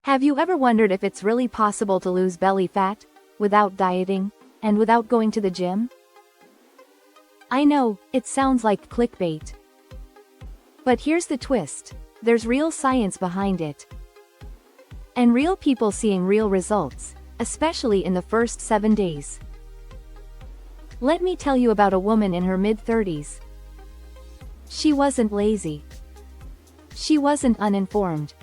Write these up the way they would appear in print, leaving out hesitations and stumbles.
Have you ever wondered if it's really possible to lose belly fat, without dieting, and without going to the gym? I know, it sounds like clickbait. But here's the twist, there's real science behind it. And real people seeing real results, especially in the first 7 days. Let me tell you about a woman in her mid-30s. She wasn't lazy. She wasn't uninformed.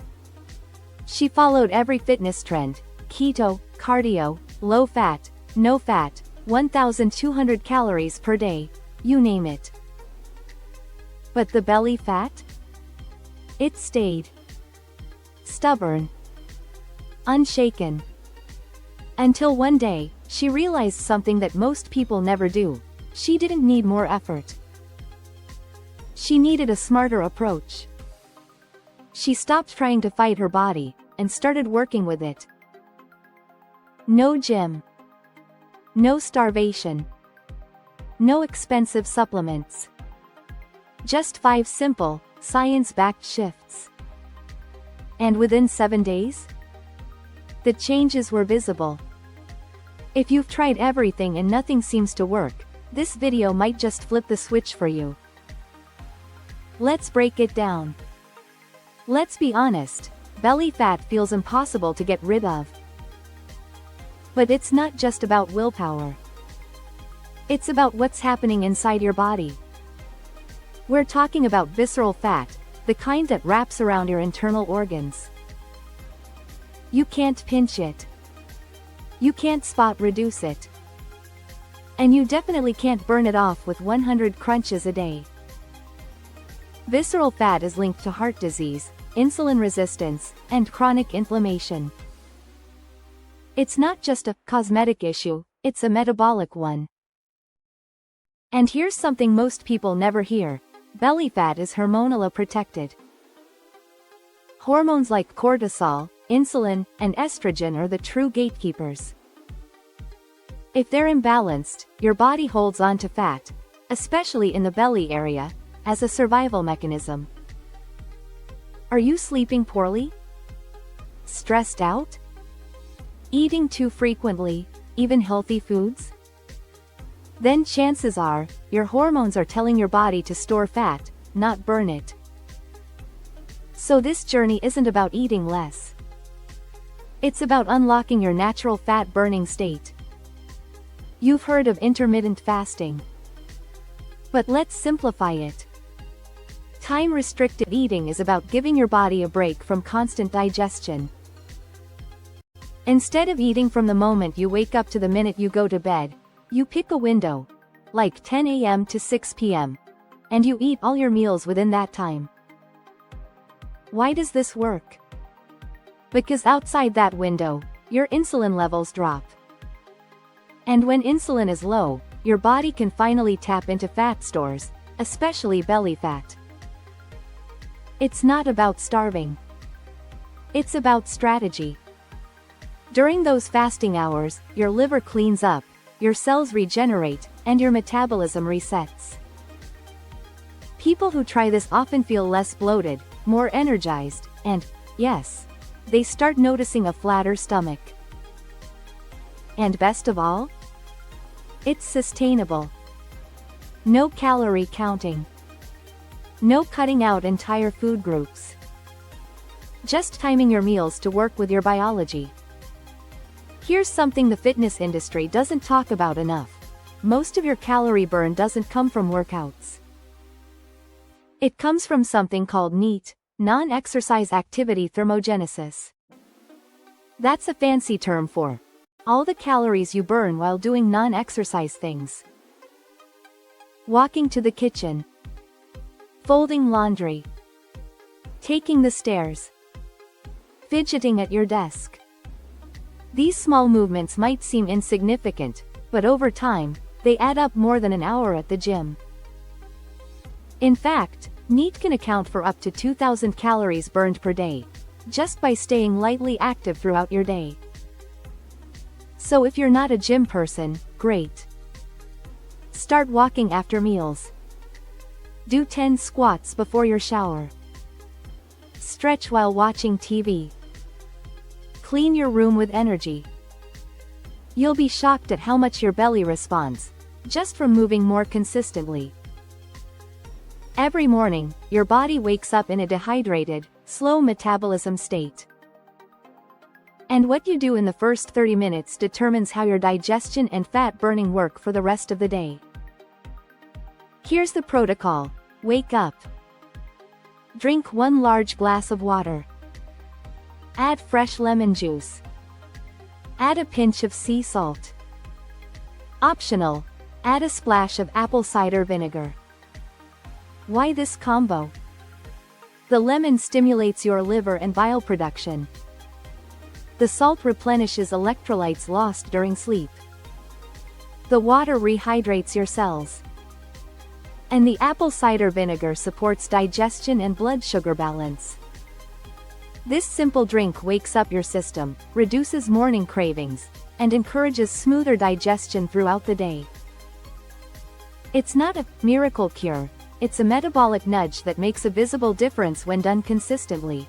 She followed every fitness trend: keto, cardio, low fat, no fat, 1,200 calories per day, you name it. But the belly fat? It stayed. Stubborn. Unshaken. Until one day, she realized something that most people never do. She didn't need more effort. She needed a smarter approach. She stopped trying to fight her body, and started working with it. No gym. No starvation. No expensive supplements. Just 5 simple, science-backed shifts. And within 7 days, the changes were visible. If you've tried everything and nothing seems to work, this video might just flip the switch for you. Let's break it down. Let's be honest, belly fat feels impossible to get rid of. But it's not just about willpower. It's about what's happening inside your body. We're talking about visceral fat, the kind that wraps around your internal organs. You can't pinch it. You can't spot reduce it. And you definitely can't burn it off with 100 crunches a day. Visceral fat is linked to heart disease, insulin resistance, and chronic inflammation. It's not just a cosmetic issue, it's a metabolic one. And here's something most people never hear: belly fat is hormonally protected. Hormones like cortisol, insulin, and estrogen are the true gatekeepers. If they're imbalanced, your body holds on to fat, especially in the belly area, as a survival mechanism. Are you sleeping poorly? Stressed out? Eating too frequently, even healthy foods? Then chances are, your hormones are telling your body to store fat, not burn it. So this journey isn't about eating less. It's about unlocking your natural fat-burning state. You've heard of intermittent fasting. But let's simplify it. Time-restricted eating is about giving your body a break from constant digestion. Instead of eating from the moment you wake up to the minute you go to bed, you pick a window, like 10 a.m. to 6 p.m., and you eat all your meals within that time. Why does this work? Because outside that window, your insulin levels drop. And when insulin is low, your body can finally tap into fat stores, especially belly fat. It's not about starving. It's about strategy. During those fasting hours, your liver cleans up, your cells regenerate, and your metabolism resets. People who try this often feel less bloated, more energized, and, yes, they start noticing a flatter stomach. And best of all, it's sustainable. No calorie counting. No cutting out entire food groups. Just timing your meals to work with your biology. Here's something the fitness industry doesn't talk about enough. Most of your calorie burn doesn't come from workouts. It comes from something called NEAT, non-exercise activity thermogenesis. That's a fancy term for all the calories you burn while doing non-exercise things. Walking to the kitchen. Folding laundry. Taking the stairs. Fidgeting at your desk. These small movements might seem insignificant, but over time, they add up more than an hour at the gym. In fact, NEAT can account for up to 2,000 calories burned per day, just by staying lightly active throughout your day. So if you're not a gym person, great. Start walking after meals. Do 10 squats before your shower. Stretch while watching TV. Clean your room with energy. You'll be shocked at how much your belly responds, just from moving more consistently. Every morning, your body wakes up in a dehydrated, slow metabolism state. And what you do in the first 30 minutes determines how your digestion and fat burning work for the rest of the day. Here's the protocol. Wake up. Drink 1 large glass of water. Add fresh lemon juice. Add a pinch of sea salt. Optional, add a splash of apple cider vinegar. Why this combo? The lemon stimulates your liver and bile production. The salt replenishes electrolytes lost during sleep. The water rehydrates your cells. And the apple cider vinegar supports digestion and blood sugar balance. This simple drink wakes up your system, reduces morning cravings, and encourages smoother digestion throughout the day. It's not a miracle cure, it's a metabolic nudge that makes a visible difference when done consistently.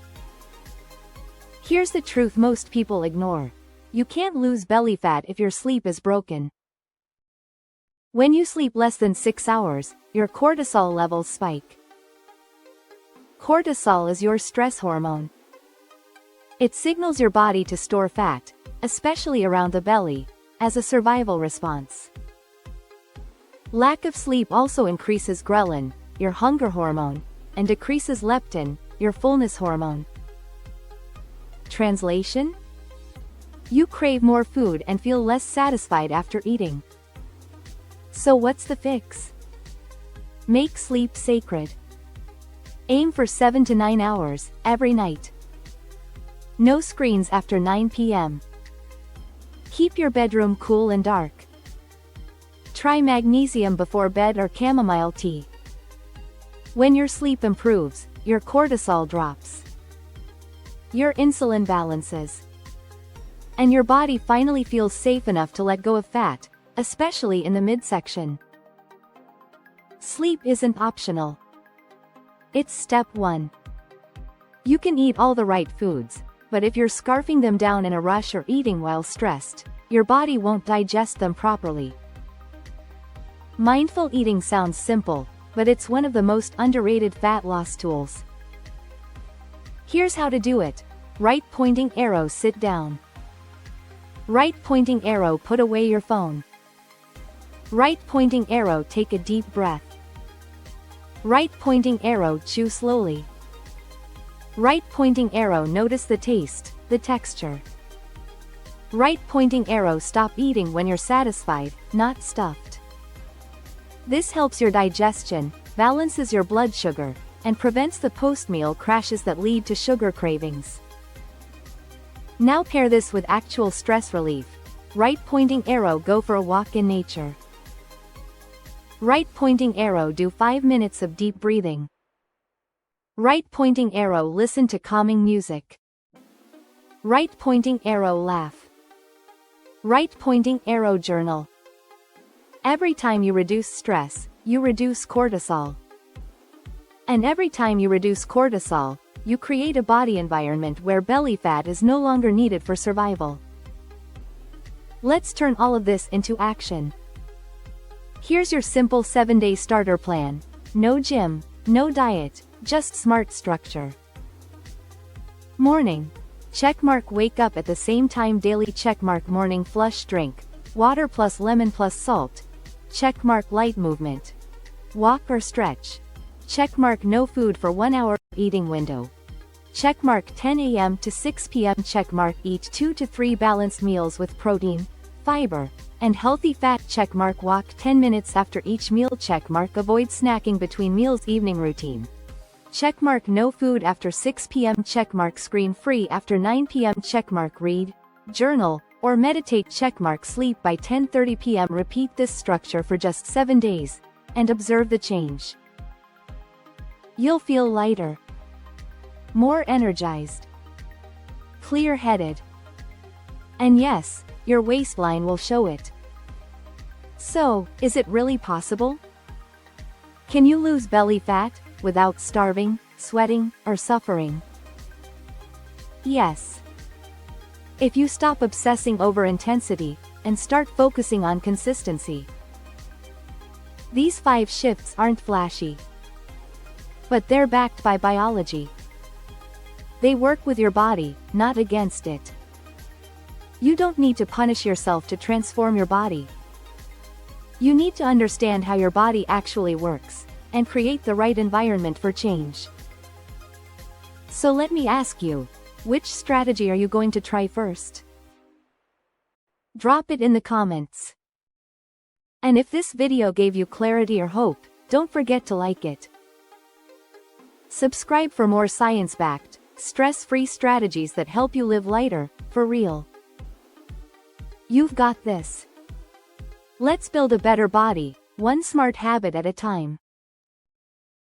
Here's the truth most people ignore. You can't lose belly fat if your sleep is broken. When you sleep less than 6 hours, your cortisol levels spike. Cortisol is your stress hormone. It signals your body to store fat, especially around the belly, as a survival response. Lack of sleep also increases ghrelin, your hunger hormone, and decreases leptin, your fullness hormone. Translation? You crave more food and feel less satisfied after eating. So what's the fix? Make sleep sacred. Aim for 7 to 9 hours, every night. No screens after 9 p.m. Keep your bedroom cool and dark. Try magnesium before bed or chamomile tea. When your sleep improves, your cortisol drops. Your insulin balances. And your body finally feels safe enough to let go of fat, especially in the midsection. Sleep isn't optional. It's step 1. You can eat all the right foods, but if you're scarfing them down in a rush or eating while stressed, your body won't digest them properly. Mindful eating sounds simple, but it's one of the most underrated fat loss tools. Here's how to do it. Right pointing arrow, sit down. Right pointing arrow, put away your phone. Right pointing arrow, take a deep breath. Right pointing arrow, chew slowly. Right pointing arrow, notice the taste, the texture. Right pointing arrow, stop eating when you're satisfied, not stuffed. This helps your digestion, balances your blood sugar, and prevents the post-meal crashes that lead to sugar cravings. Now pair this with actual stress relief. Right pointing arrow, go for a walk in nature. Right pointing arrow, do 5 minutes of deep breathing. Right pointing arrow, listen to calming music. Right pointing arrow, laugh. Right pointing arrow, journal. Every time you reduce stress, you reduce cortisol. And every time you reduce cortisol, you create a body environment where belly fat is no longer needed for survival. Let's turn all of this into action. Here's your simple 7-day starter plan. No gym, no diet, just smart structure. Morning. Checkmark, wake up at the same time daily. Checkmark, morning flush drink, water plus lemon plus salt. Checkmark, light movement, walk or stretch. Checkmark, no food for 1 hour eating window. Checkmark, 10 a.m. to 6 p.m. Checkmark, eat 2 to 3 balanced meals with protein, fiber, and healthy fat. Checkmark, walk 10 minutes after each meal. Checkmark, avoid snacking between meals. Evening routine. Checkmark, no food after 6 p.m. Checkmark, screen free after 9 p.m. Checkmark, read, journal, or meditate. Checkmark, sleep by 10:30 p.m. Repeat this structure for just 7 days, and observe the change. You'll feel lighter, more energized, clear-headed, and yes, your waistline will show it. So, is it really possible? Can you lose belly fat without starving, sweating, or suffering? Yes. If you stop obsessing over intensity, and start focusing on consistency. These 5 shifts aren't flashy. But they're backed by biology. They work with your body, not against it. You don't need to punish yourself to transform your body. You need to understand how your body actually works, and create the right environment for change. So let me ask you, which strategy are you going to try first? Drop it in the comments. And if this video gave you clarity or hope, don't forget to like it. Subscribe for more science-backed, stress-free strategies that help you live lighter, for real. You've got this. Let's build a better body, one smart habit at a time.